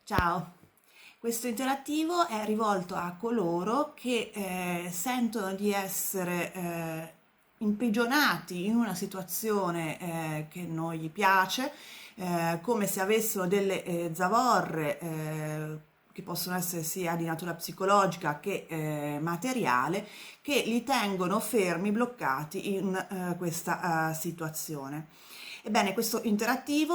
Ciao, questo interattivo è rivolto a coloro che sentono di essere imprigionati in una situazione che non gli piace, come se avessero delle zavorre che possono essere sia di natura psicologica che materiale, che li tengono fermi, bloccati in questa situazione. Ebbene, questo interattivo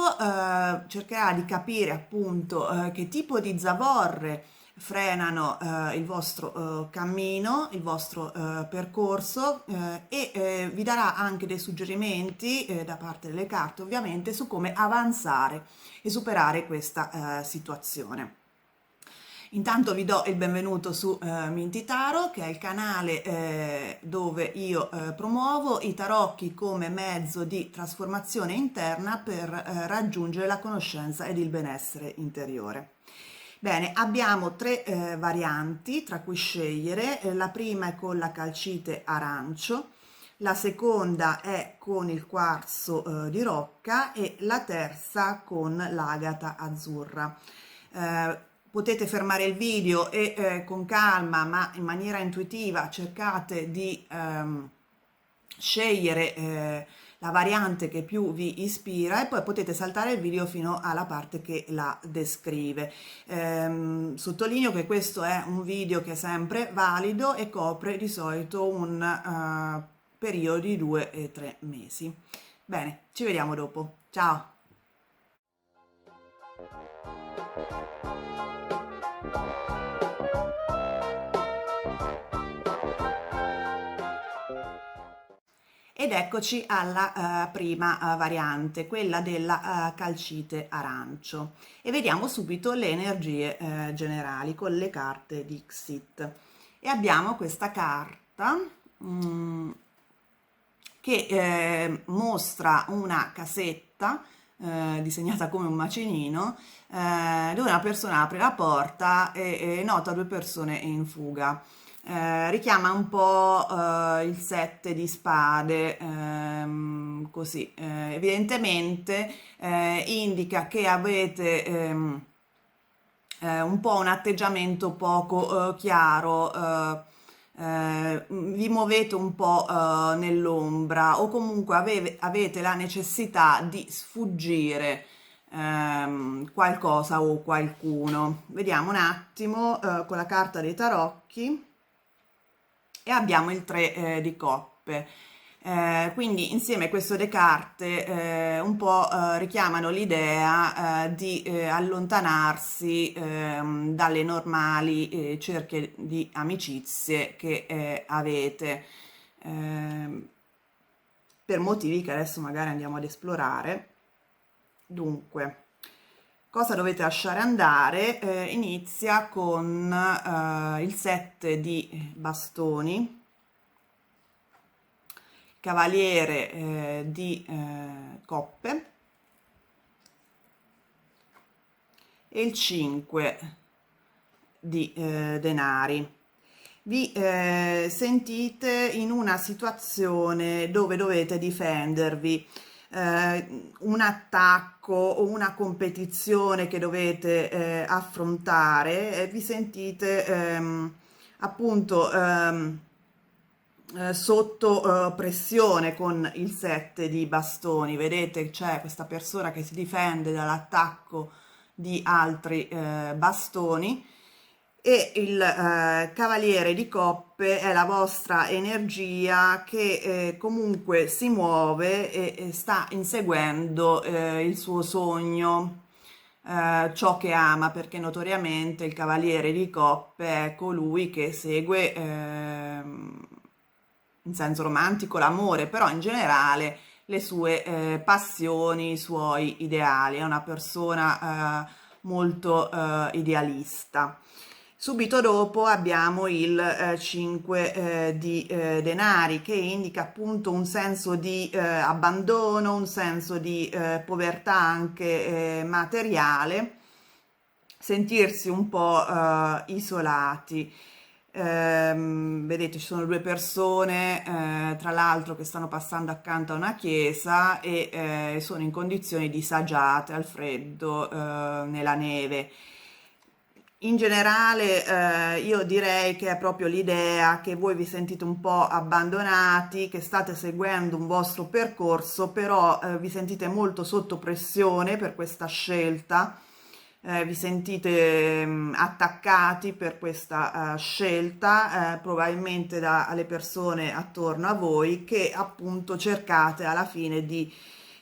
cercherà di capire appunto che tipo di zavorre frenano il vostro cammino, il vostro percorso e vi darà anche dei suggerimenti da parte delle carte ovviamente su come avanzare e superare questa situazione. Intanto vi do il benvenuto su Minty Tarot, che è il canale dove io promuovo i tarocchi come mezzo di trasformazione interna per raggiungere la conoscenza ed il benessere interiore. Bene, abbiamo tre varianti tra cui scegliere. La prima è con la calcite arancio, la seconda è con il quarzo di rocca e la terza con l'agata azzurra. Potete fermare il video e con calma ma in maniera intuitiva cercate di scegliere la variante che più vi ispira e poi potete saltare il video fino alla parte che la descrive. Sottolineo che questo è un video che è sempre valido e copre di solito un periodo di 2 e 3 mesi. Bene, ci vediamo dopo. Ciao! Ed eccoci alla prima variante, quella della calcite arancio. E vediamo subito le energie generali con le carte Dixit. E abbiamo questa carta che mostra una casetta disegnata come un macinino, dove una persona apre la porta e nota due persone in fuga. Richiama un po' il 7 di spade, così. Evidentemente indica che avete un po' un atteggiamento poco chiaro, vi muovete un po' nell'ombra o comunque avete la necessità di sfuggire qualcosa o qualcuno. Vediamo un attimo con la carta dei tarocchi e abbiamo il 3 di coppe. Quindi insieme queste due carte un po' richiamano l'idea di allontanarsi dalle normali cerchie di amicizie che avete per motivi che adesso magari andiamo ad esplorare. Dunque, cosa dovete lasciare andare? Inizia con il 7 di bastoni, cavaliere di coppe e il 5 di denari. Vi sentite in una situazione dove dovete difendervi, un attacco o una competizione che dovete affrontare e vi sentite appunto sotto pressione con il 7 di bastoni. Vedete c'è questa persona che si difende dall'attacco di altri bastoni e il cavaliere di coppe è la vostra energia che comunque si muove e sta inseguendo il suo sogno, ciò che ama, perché notoriamente il cavaliere di coppe è colui che segue in senso romantico l'amore, però in generale le sue passioni, i suoi ideali. È una persona molto idealista. Subito dopo abbiamo il 5 di denari, che indica appunto un senso di abbandono, un senso di povertà anche materiale, sentirsi un po' isolati. Vedete, ci sono due persone, tra l'altro, che stanno passando accanto a una chiesa e sono in condizioni disagiate, al freddo, nella neve. in generale, io direi che è proprio l'idea che voi vi sentite un po' abbandonati, che state seguendo un vostro percorso, però vi sentite molto sotto pressione per questa scelta, vi sentite attaccati per questa scelta, probabilmente dalle persone attorno a voi, che appunto cercate alla fine di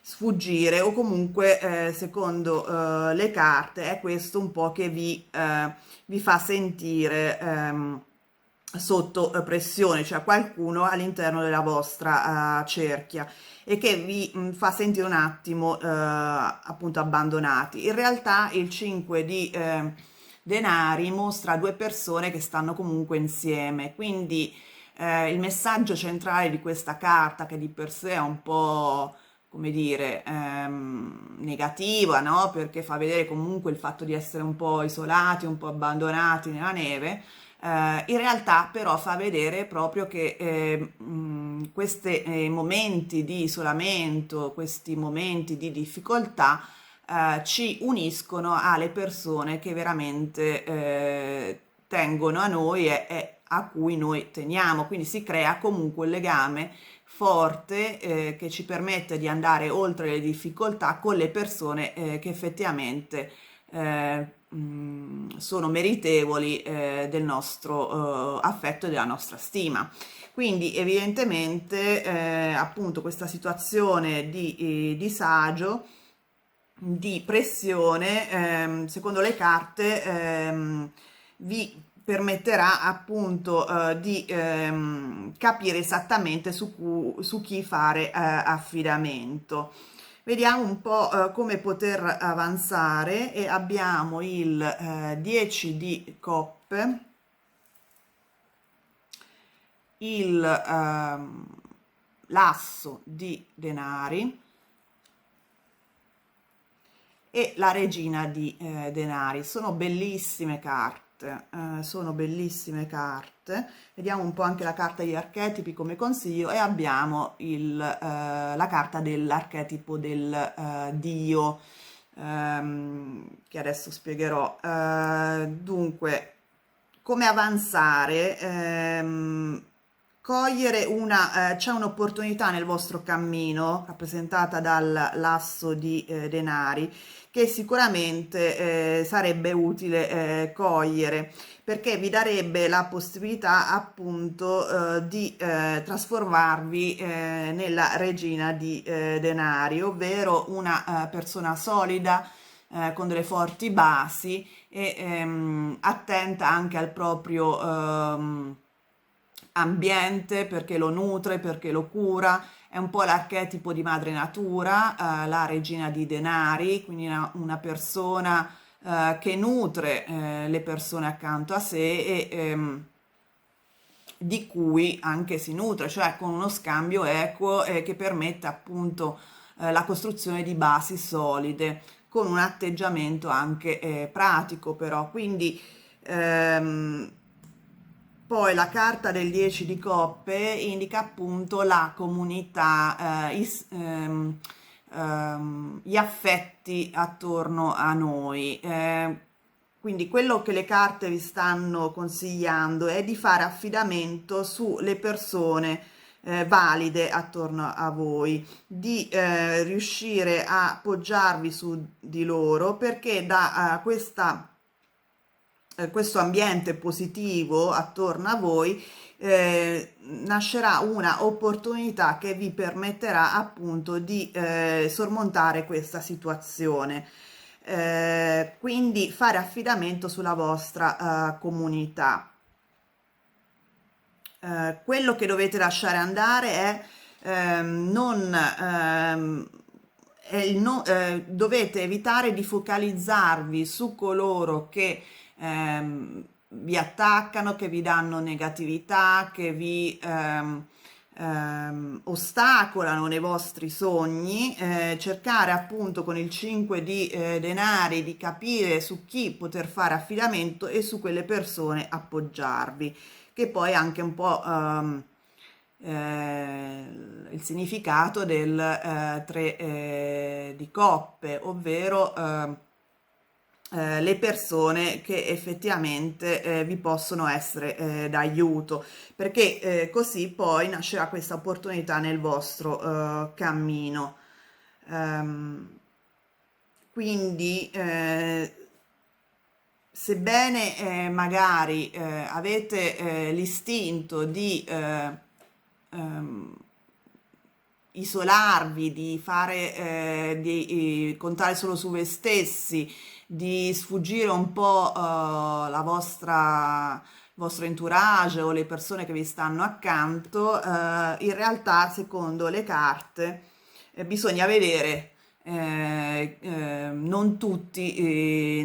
sfuggire, o comunque secondo le carte è questo un po' che vi fa sentire sotto pressione, cioè qualcuno all'interno della vostra cerchia, e che vi fa sentire un attimo appunto abbandonati. In realtà il 5 di denari mostra due persone che stanno comunque insieme, quindi il messaggio centrale di questa carta, che di per sé è un po', come dire, negativa, no? Perché fa vedere comunque il fatto di essere un po' isolati, un po' abbandonati nella neve. In realtà però fa vedere proprio che questi momenti di isolamento, questi momenti di difficoltà ci uniscono alle persone che veramente tengono a noi e a cui noi teniamo, quindi si crea comunque un legame forte che ci permette di andare oltre le difficoltà con le persone che effettivamente sono meritevoli del nostro affetto e della nostra stima. Quindi evidentemente appunto questa situazione di disagio, di pressione, secondo le carte, vi permetterà appunto di capire esattamente su chi fare affidamento. Vediamo un po' come poter avanzare, e abbiamo il 10 di coppe, il l'asso di denari e la regina di denari. Sono bellissime carte, sono bellissime carte. Vediamo un po' anche la carta degli archetipi come consiglio, e abbiamo la carta dell'archetipo del dio, che adesso spiegherò. Dunque, come avanzare? Cogliere c'è un'opportunità nel vostro cammino, rappresentata dal lasso di denari, che sicuramente sarebbe utile cogliere, perché vi darebbe la possibilità appunto di trasformarvi nella regina di denari, ovvero una persona solida, con delle forti basi, e attenta anche al proprio ambiente, perché lo nutre, perché lo cura. È un po' l'archetipo di madre natura, la regina di denari, quindi una persona che nutre le persone accanto a sé, e di cui anche si nutre, cioè con uno scambio equo che permette appunto la costruzione di basi solide, con un atteggiamento anche pratico però. Quindi poi la carta del 10 di coppe indica appunto la comunità, gli affetti attorno a noi. Quindi quello che le carte vi stanno consigliando è di fare affidamento sulle persone valide attorno a voi, di riuscire a poggiarvi su di loro, perché da questo ambiente positivo attorno a voi nascerà una opportunità che vi permetterà appunto di sormontare questa situazione. Quindi fare affidamento sulla vostra comunità. Quello che dovete lasciare andare è non è dovete evitare di focalizzarvi su coloro che vi attaccano, che vi danno negatività, che vi ostacolano nei vostri sogni. Cercare appunto con il 5 di denari di capire su chi poter fare affidamento e su quelle persone appoggiarvi, che poi è anche un po' il significato del 3 di coppe, ovvero le persone che effettivamente vi possono essere d'aiuto, perché così poi nascerà questa opportunità nel vostro cammino. Ehm, quindi, sebbene magari avete l'istinto di ehm, isolarvi, di fare, di contare solo su voi stessi, di sfuggire un po' il vostro entourage o le persone che vi stanno accanto, in realtà, secondo le carte, bisogna vedere non tutti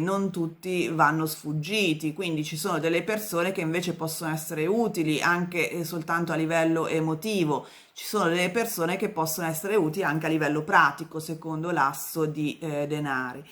vanno sfuggiti, quindi ci sono delle persone che invece possono essere utili anche soltanto a livello emotivo, ci sono delle persone che possono essere utili anche a livello pratico, secondo l'asso di denari.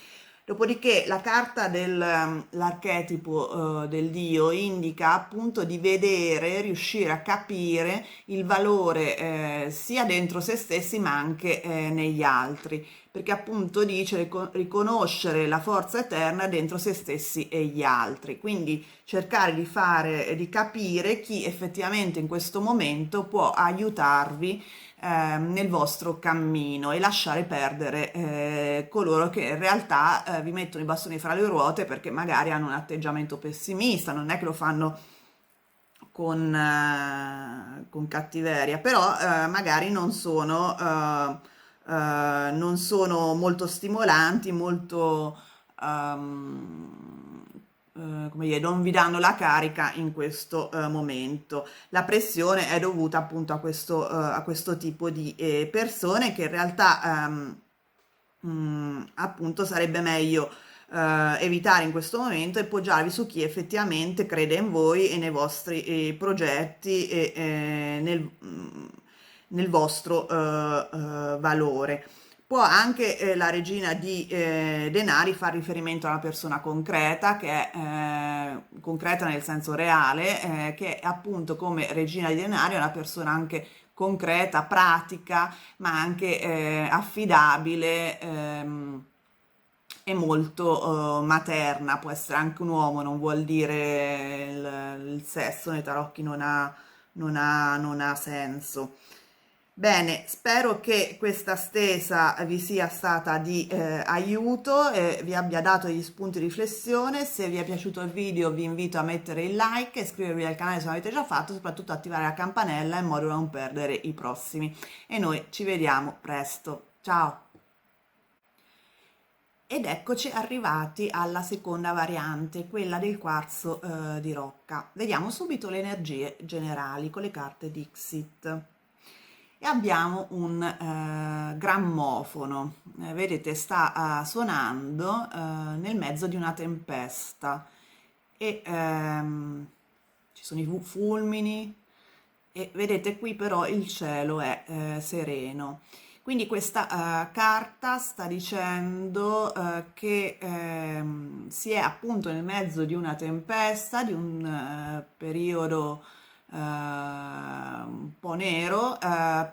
Dopodiché la carta dell'archetipo del dio indica appunto di vedere, riuscire a capire il valore sia dentro se stessi ma anche negli altri, perché appunto dice riconoscere la forza eterna dentro se stessi e gli altri, quindi cercare di fare, di capire chi effettivamente in questo momento può aiutarvi nel vostro cammino e lasciare perdere coloro che in realtà vi mettono i bastoni fra le ruote perché magari hanno un atteggiamento pessimista, non è che lo fanno con cattiveria, però magari non sono molto stimolanti, molto, come dire, non vi danno la carica in questo momento. La pressione è dovuta appunto a questo tipo di persone che in realtà appunto sarebbe meglio evitare in questo momento e poggiarvi su chi effettivamente crede in voi e nei vostri progetti e nel vostro valore. Può anche la regina di denari far riferimento a una persona concreta, che è concreta nel senso reale, che appunto come regina di denari è una persona anche concreta, pratica, ma anche affidabile e molto materna. Può essere anche un uomo, non vuol dire il sesso, nei tarocchi non ha senso. Bene, spero che questa stesa vi sia stata di aiuto e vi abbia dato degli spunti di riflessione. Se vi è piaciuto il video vi invito a mettere il like, iscrivervi al canale se non l'avete già fatto, soprattutto attivare la campanella in modo da non perdere i prossimi. E noi ci vediamo presto. Ciao! Ed eccoci arrivati alla seconda variante, quella del quarzo di rocca. Vediamo subito le energie generali con le carte Dixit. E abbiamo un grammofono, vedete sta suonando nel mezzo di una tempesta e ci sono i fulmini e vedete qui però il cielo è sereno. Quindi questa carta sta dicendo che si è appunto nel mezzo di una tempesta, di un periodo un po' nero,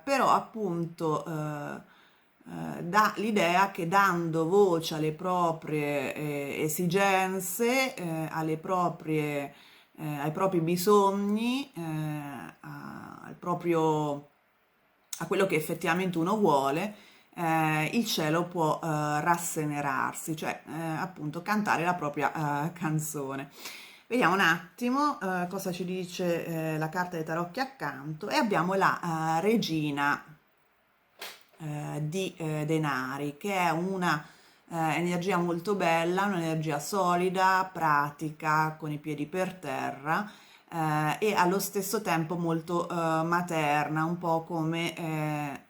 però appunto dà l'idea che dando voce alle proprie esigenze, ai propri bisogni, a quello che effettivamente uno vuole, il cielo può rasserenarsi, cioè appunto cantare la propria canzone. Vediamo un attimo cosa ci dice la carta dei tarocchi accanto e abbiamo la regina di denari, che è una energia molto bella, un'energia solida, pratica, con i piedi per terra e allo stesso tempo molto materna, un po' come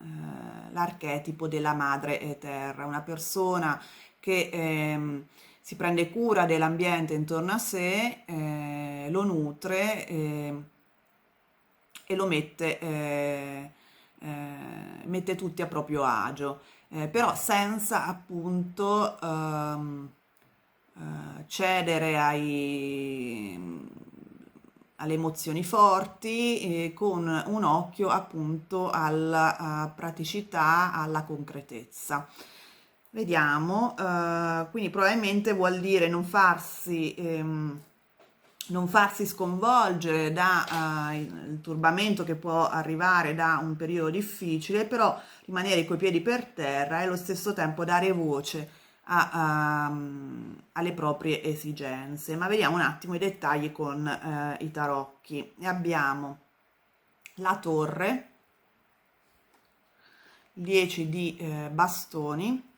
l'archetipo della madre terra, una persona che si prende cura dell'ambiente intorno a sé, lo nutre e lo mette tutti a proprio agio, però senza appunto cedere alle emozioni forti, con un occhio appunto alla praticità, alla concretezza. Vediamo, quindi probabilmente vuol dire non farsi sconvolgere da il turbamento che può arrivare da un periodo difficile, però rimanere coi piedi per terra e allo stesso tempo dare voce alle proprie esigenze. Ma vediamo un attimo i dettagli con i tarocchi. E abbiamo la torre, 10 di bastoni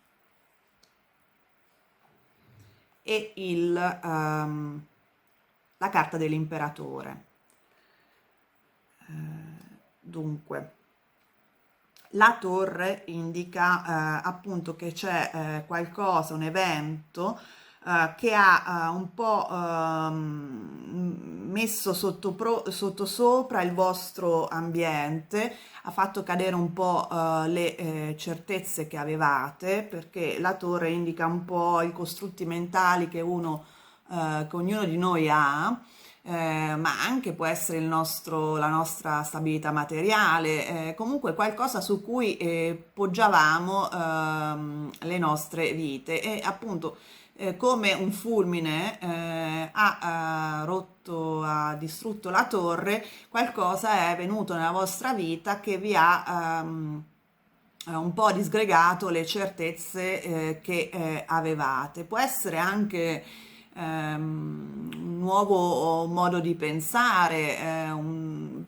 e la carta dell'imperatore. Dunque, la torre indica appunto che c'è qualcosa, un evento che ha un po' messo sottosopra il vostro ambiente, ha fatto cadere un po' le certezze che avevate, perché la torre indica un po' i costrutti mentali che ognuno di noi ha, ma anche può essere la nostra stabilità materiale, comunque qualcosa su cui poggiavamo le nostre vite e appunto come un fulmine ha distrutto la torre, qualcosa è venuto nella vostra vita che vi ha un po' disgregato le certezze che avevate. Può essere anche un nuovo modo di pensare,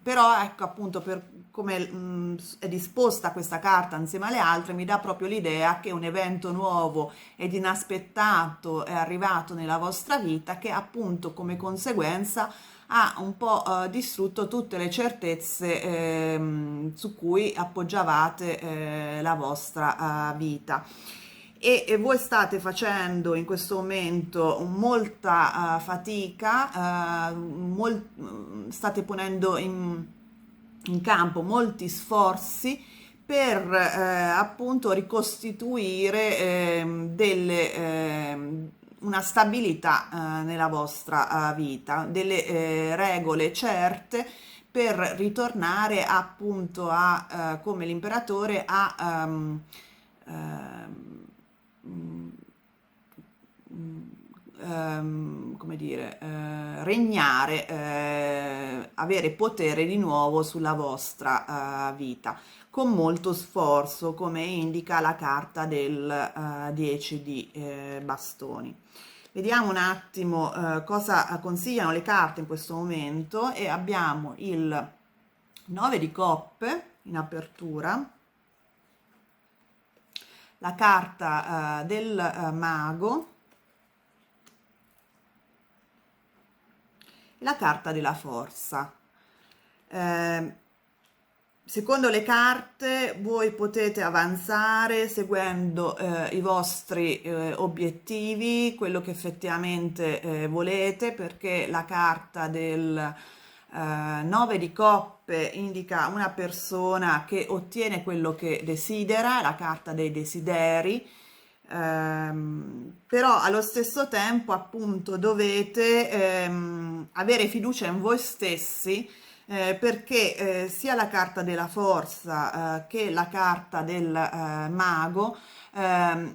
però ecco appunto per come è disposta questa carta insieme alle altre mi dà proprio l'idea che un evento nuovo ed inaspettato è arrivato nella vostra vita che appunto come conseguenza ha un po' distrutto tutte le certezze su cui appoggiavate la vostra vita. E voi state facendo in questo momento molta fatica, state ponendo in campo molti sforzi per appunto ricostituire una stabilità nella vostra vita, delle regole certe per ritornare appunto come l'imperatore come dire, regnare, avere potere di nuovo sulla vostra vita, con molto sforzo, come indica la carta del 10 di bastoni. Vediamo un attimo cosa consigliano le carte in questo momento e abbiamo il 9 di coppe in apertura, la carta del mago, la carta della forza. Secondo le carte voi potete avanzare seguendo i vostri obiettivi, quello che effettivamente volete, perché la carta del 9 di coppe indica una persona che ottiene quello che desidera, la carta dei desideri. Però allo stesso tempo appunto dovete avere fiducia in voi stessi perché sia la carta della forza che la carta del mago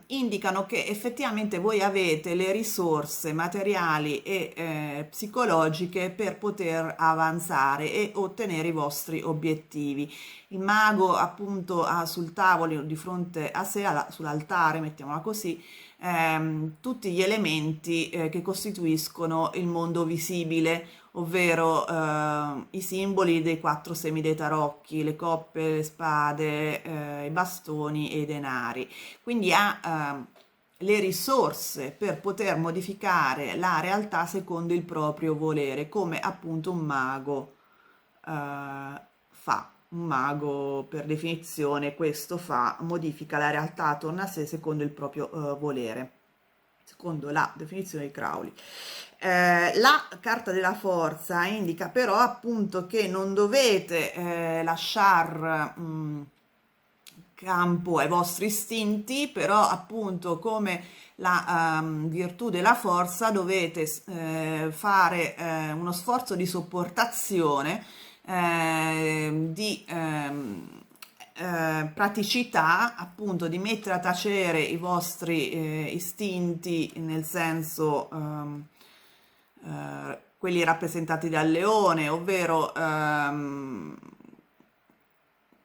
indicano che effettivamente voi avete le risorse materiali e psicologiche per poter avanzare e ottenere i vostri obiettivi. Il mago appunto ha sul tavolo di fronte a sé, sull'altare, mettiamola così, tutti gli elementi che costituiscono il mondo visibile, ovvero i simboli dei 4 semi dei tarocchi, le coppe, le spade, i bastoni e i denari. Quindi ha le risorse per poter modificare la realtà secondo il proprio volere, come appunto un mago fa. Un mago, per definizione, questo fa, modifica la realtà attorno a sé secondo il proprio volere, secondo la definizione di Crowley. La carta della forza indica però appunto che non dovete lasciare campo ai vostri istinti, però appunto come la virtù della forza dovete fare uno sforzo di sopportazione, di praticità, appunto, di mettere a tacere i vostri istinti, nel senso quelli rappresentati dal leone, ovvero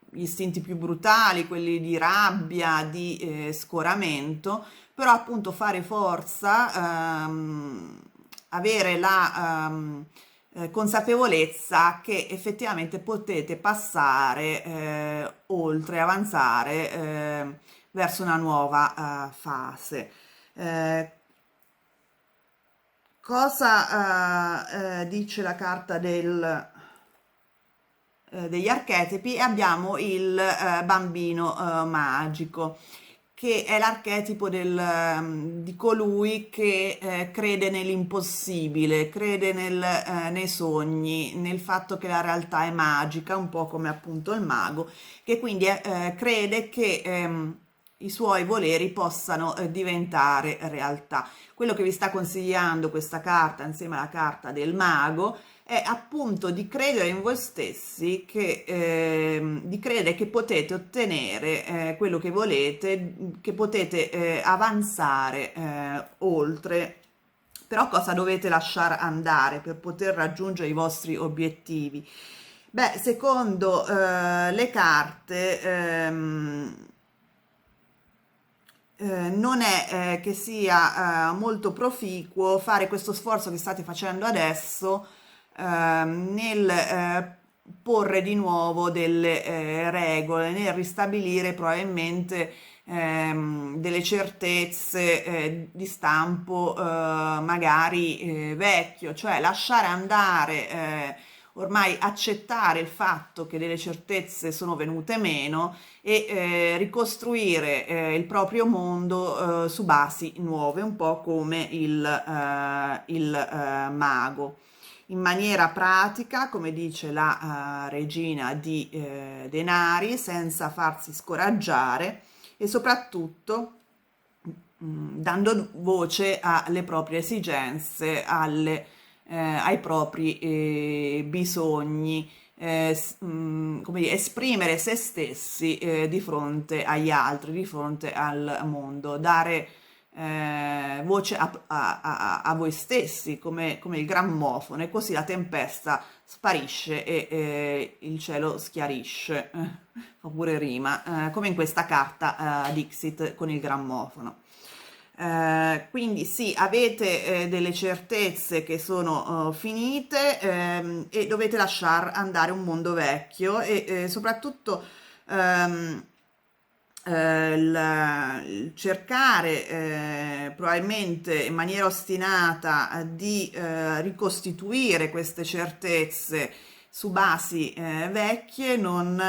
gli istinti più brutali, quelli di rabbia, di scoramento, però appunto fare forza, avere la consapevolezza che effettivamente potete passare oltre, avanzare verso una nuova fase. Eh, cosa dice la carta degli archetipi? E abbiamo il bambino magico, che è l'archetipo di colui che crede nell'impossibile, crede nei sogni, nel fatto che la realtà è magica, un po' come appunto il mago, che quindi crede che i suoi voleri possano diventare realtà. Quello che vi sta consigliando questa carta insieme alla carta del mago è appunto di credere in voi stessi, di credere che potete ottenere quello che volete, che potete avanzare oltre. Però cosa dovete lasciare andare per poter raggiungere i vostri obiettivi? Beh, secondo le carte, non è che sia molto proficuo fare questo sforzo che state facendo adesso nel porre di nuovo delle regole, nel ristabilire probabilmente delle certezze di stampo magari vecchio, cioè lasciare andare, ormai accettare il fatto che delle certezze sono venute meno e ricostruire il proprio mondo su basi nuove, un po' come il mago, in maniera pratica, come dice la regina di denari, senza farsi scoraggiare e soprattutto dando voce alle proprie esigenze, ai propri bisogni, come dire, esprimere se stessi di fronte agli altri, di fronte al mondo, dare voce a voi stessi come il grammofono, e così la tempesta sparisce e il cielo schiarisce, fa pure rima, come in questa carta Dixit con il grammofono. Quindi sì, avete delle certezze che sono finite e dovete lasciare andare un mondo vecchio e soprattutto il cercare probabilmente in maniera ostinata di ricostituire queste certezze su basi vecchie non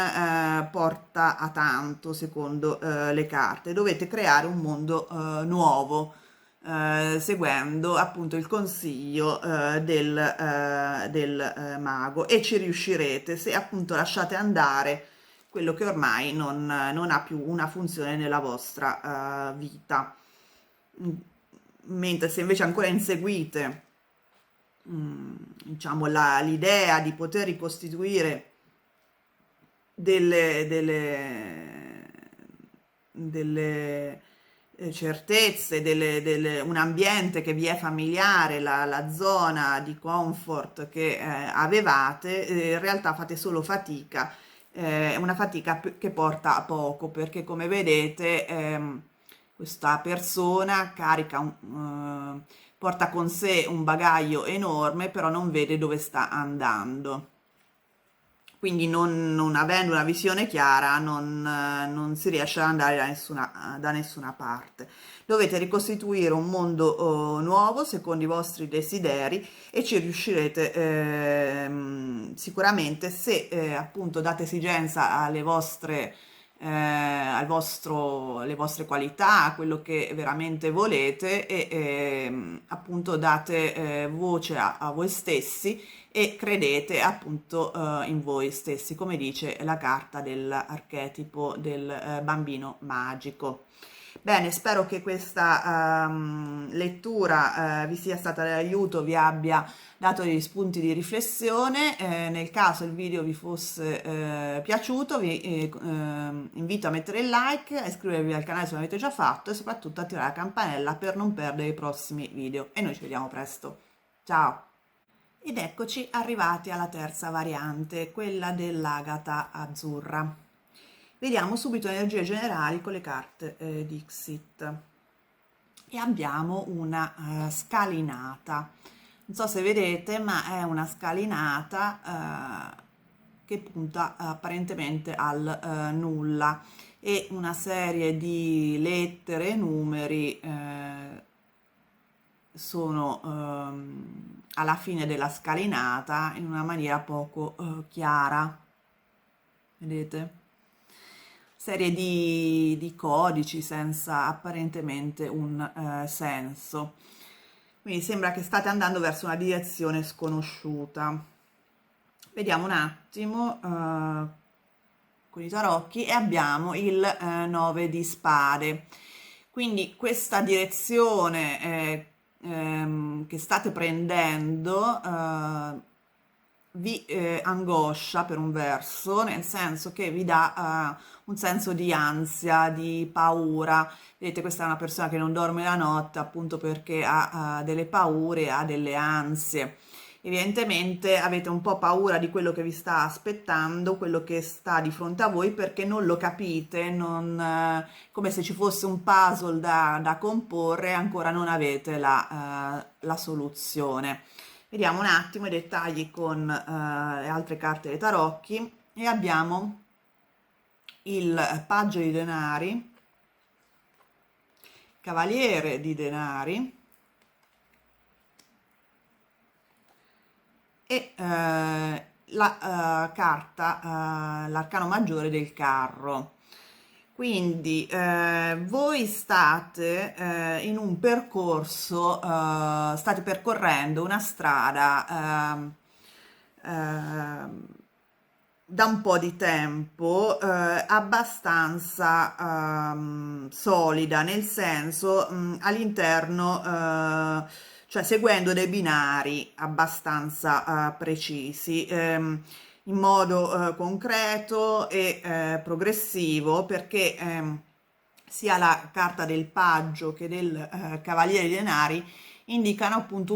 porta a tanto, secondo le carte. Dovete creare un mondo nuovo, seguendo appunto il consiglio del mago, e ci riuscirete se appunto lasciate andare quello che ormai non ha più una funzione nella vostra vita. Mentre se invece ancora inseguite diciamo l'idea di poter ricostituire delle certezze, un ambiente che vi è familiare, la zona di comfort che avevate, in realtà fate solo fatica, una fatica che porta a poco, perché come vedete questa persona porta con sé un bagaglio enorme, però non vede dove sta andando. Quindi non avendo una visione chiara non si riesce ad andare da nessuna parte. Dovete ricostituire un mondo nuovo secondo i vostri desideri e ci riuscirete sicuramente se appunto date esigenza alle vostre le vostre qualità, a quello che veramente volete e appunto date voce a voi stessi e credete appunto in voi stessi, come dice la carta dell'archetipo del bambino magico. Bene, spero che questa lettura vi sia stata d'aiuto, vi abbia dato degli spunti di riflessione. Nel caso il video vi fosse piaciuto, vi invito a mettere il like, a iscrivervi al canale se non l'avete già fatto e soprattutto attivare la campanella per non perdere i prossimi video. E noi ci vediamo presto. Ciao! Ed eccoci arrivati alla terza variante, quella dell'agata azzurra. Vediamo subito le energie generali con le carte Dixit e abbiamo una scalinata. Non so se vedete, ma è una scalinata che punta apparentemente al nulla, e una serie di lettere, numeri sono alla fine della scalinata in una maniera poco chiara, vedete? Serie di codici senza apparentemente un senso. Quindi sembra che state andando verso una direzione sconosciuta. Vediamo un attimo con i tarocchi e abbiamo il 9 di spade. Quindi questa direzione che state prendendo vi angoscia per un verso, nel senso che vi dà un senso di ansia, di paura. Vedete, questa è una persona che non dorme la notte appunto perché ha delle paure, ha delle ansie. Evidentemente avete un po' paura di quello che vi sta aspettando, quello che sta di fronte a voi, perché non lo capite, come se ci fosse un puzzle da comporre, ancora non avete la soluzione. Vediamo un attimo i dettagli con le altre carte dei tarocchi e abbiamo il paggio di denari, cavaliere di denari e la carta, l'arcano maggiore del carro. Quindi voi state in un percorso, state percorrendo una strada da un po' di tempo abbastanza solida, nel senso all'interno, cioè seguendo dei binari abbastanza precisi, in modo concreto e progressivo, perché sia la carta del paggio che del cavaliere di denari indicano appunto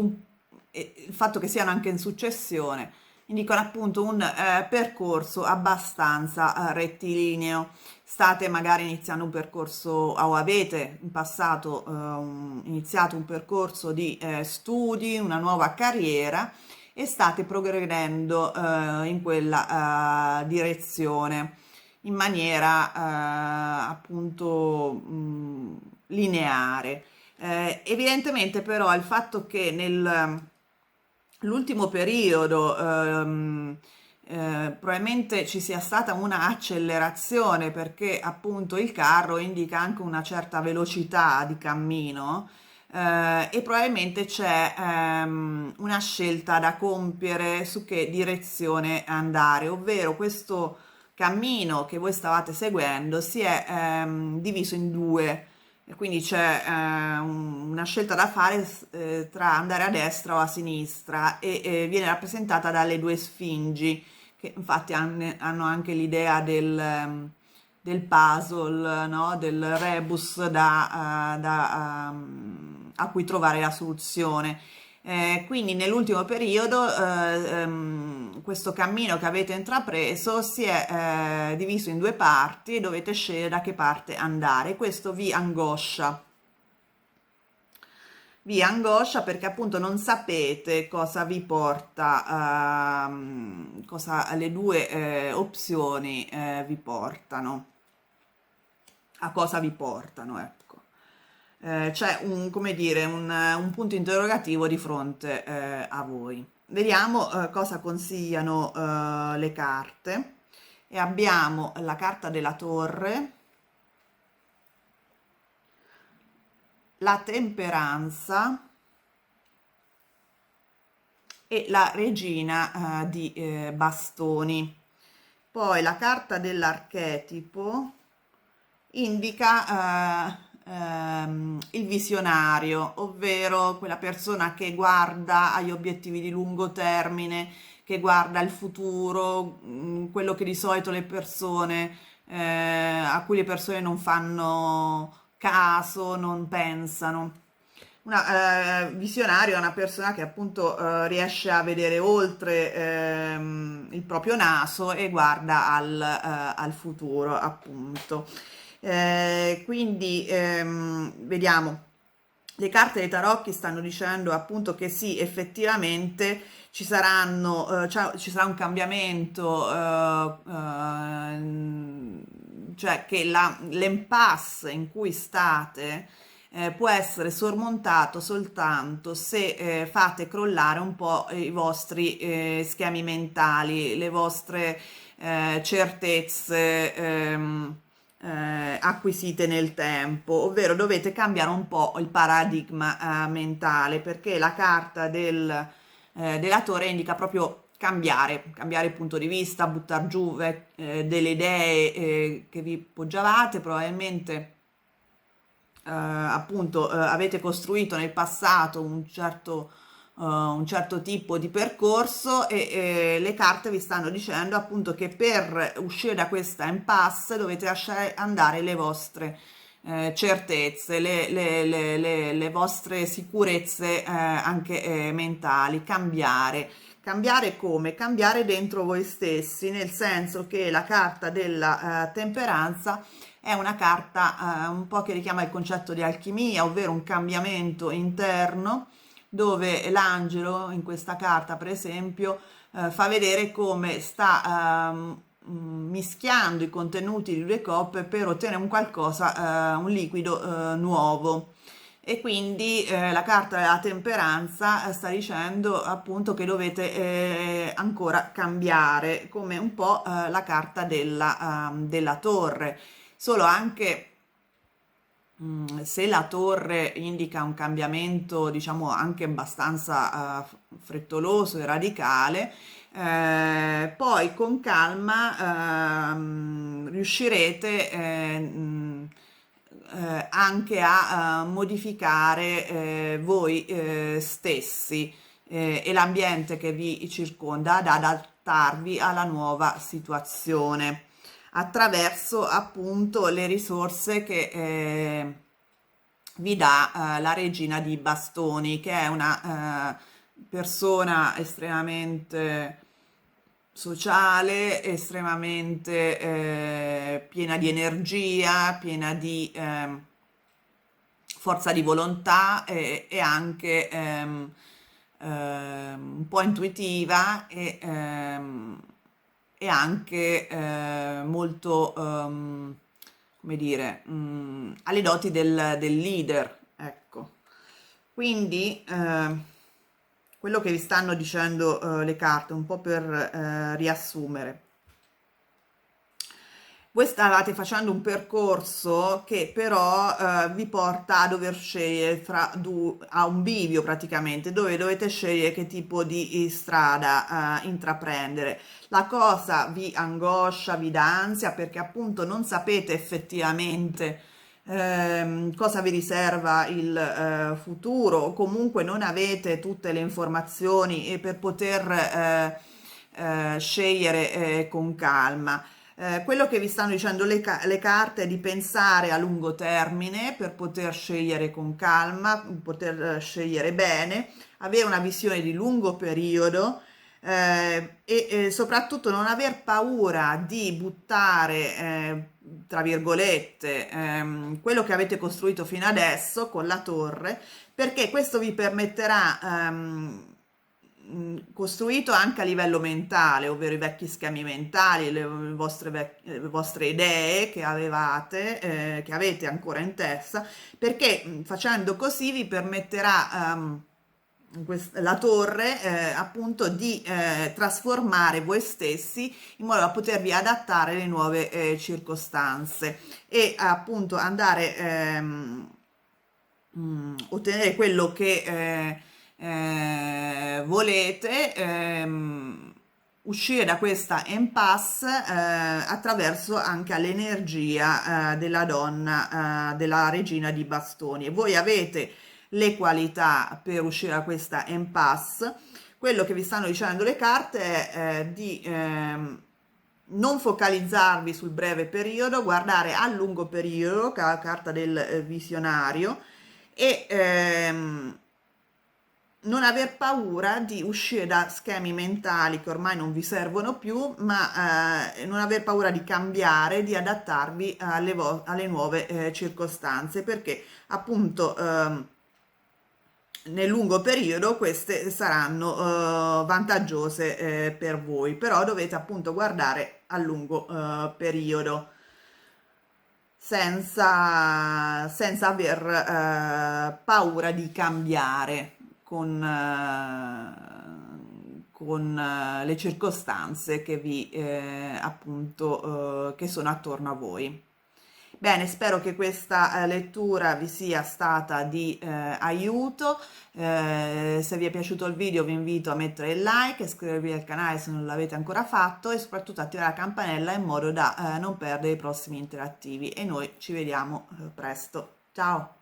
il fatto che siano anche in successione, indicano appunto un percorso abbastanza rettilineo. State magari iniziando un percorso o avete in passato iniziato un percorso di studi, una nuova carriera, e state progredendo in quella direzione in maniera appunto lineare. Evidentemente però il fatto che nell'ultimo periodo probabilmente ci sia stata una accelerazione, perché appunto il carro indica anche una certa velocità di cammino, e probabilmente c'è una scelta da compiere su che direzione andare, ovvero questo cammino che voi stavate seguendo si è diviso in due, e quindi c'è una scelta da fare tra andare a destra o a sinistra, e viene rappresentata dalle due sfingi, che infatti hanno anche l'idea del puzzle, no? Del rebus a cui trovare la soluzione. Quindi nell'ultimo periodo questo cammino che avete intrapreso si è diviso in due parti e dovete scegliere da che parte andare. Questo vi angoscia perché appunto non sapete cosa vi porta, cosa le due opzioni vi portano, a cosa vi portano, ecco. C'è come dire, un punto interrogativo di fronte a voi. Vediamo cosa consigliano le carte, e abbiamo la carta della torre, la temperanza e la regina di bastoni. Poi la carta dell'archetipo indica il visionario, ovvero quella persona che guarda agli obiettivi di lungo termine, che guarda il futuro, quello che di solito le persone, a cui le persone non fanno caso, non pensano. Una, visionario è una persona che appunto riesce a vedere oltre il proprio naso e guarda al futuro, appunto. Quindi vediamo, le carte dei tarocchi stanno dicendo appunto che sì, effettivamente ci sarà un cambiamento, cioè che l'impasse in cui state può essere sormontato soltanto se fate crollare un po' i vostri schemi mentali, le vostre certezze acquisite nel tempo, ovvero dovete cambiare un po' il paradigma mentale, perché la carta della torre indica proprio cambiare il punto di vista, buttare giù delle idee che vi poggiavate, probabilmente appunto avete costruito nel passato un certo tipo di percorso e le carte vi stanno dicendo appunto che per uscire da questa impasse dovete lasciare andare le vostre certezze, le vostre sicurezze anche mentali, cambiare. Cambiare come? Cambiare dentro voi stessi, nel senso che la carta della temperanza è una carta un po' che richiama il concetto di alchimia, ovvero un cambiamento interno dove l'angelo in questa carta, per esempio, fa vedere come sta mischiando i contenuti di due coppe per ottenere un qualcosa, un liquido nuovo. E quindi la carta della temperanza sta dicendo appunto che dovete ancora cambiare, come un po' la carta della torre. Solo anche se la torre indica un cambiamento, diciamo, anche abbastanza frettoloso e radicale, poi con calma riuscirete anche a modificare voi stessi e l'ambiente che vi circonda ad adattarvi alla nuova situazione attraverso appunto le risorse che vi dà la regina di bastoni, che è una persona estremamente sociale, estremamente piena di energia, piena di forza di volontà e anche un po' intuitiva e anche molto, come dire, alle doti del leader, ecco. Quindi quello che vi stanno dicendo le carte, un po' per riassumere. Voi stavate facendo un percorso che però vi porta a dover scegliere a un bivio praticamente, dove dovete scegliere che tipo di strada intraprendere. La cosa vi angoscia, vi dà ansia perché appunto non sapete effettivamente cosa vi riserva il futuro o comunque non avete tutte le informazioni per poter scegliere con calma. Quello che vi stanno dicendo le carte è di pensare a lungo termine per poter scegliere con calma, poter scegliere bene, avere una visione di lungo periodo e soprattutto non aver paura di buttare, tra virgolette, quello che avete costruito fino adesso con la torre, perché questo vi permetterà costruito anche a livello mentale, ovvero i vecchi schemi mentali, le vostre idee che avevate, che avete ancora in testa, perché facendo così vi permetterà la torre appunto di trasformare voi stessi in modo da potervi adattare alle nuove circostanze e appunto andare ottenere quello che volete uscire da questa impasse attraverso anche l'energia della donna, della regina di bastoni. E voi avete le qualità per uscire da questa impasse. Quello che vi stanno dicendo le carte è di non focalizzarvi sul breve periodo, guardare al lungo periodo, che è la carta del visionario, e non aver paura di uscire da schemi mentali che ormai non vi servono più, ma non aver paura di cambiare, di adattarvi alle nuove circostanze, perché appunto nel lungo periodo queste saranno vantaggiose per voi, però dovete appunto guardare al lungo periodo senza aver paura di cambiare con le circostanze che vi appunto che sono attorno a voi. Bene, spero che questa lettura vi sia stata di aiuto. Se vi è piaciuto il video vi invito a mettere il like, iscrivervi al canale se non l'avete ancora fatto e soprattutto attivare la campanella in modo da non perdere i prossimi interattivi. E noi ci vediamo presto. Ciao!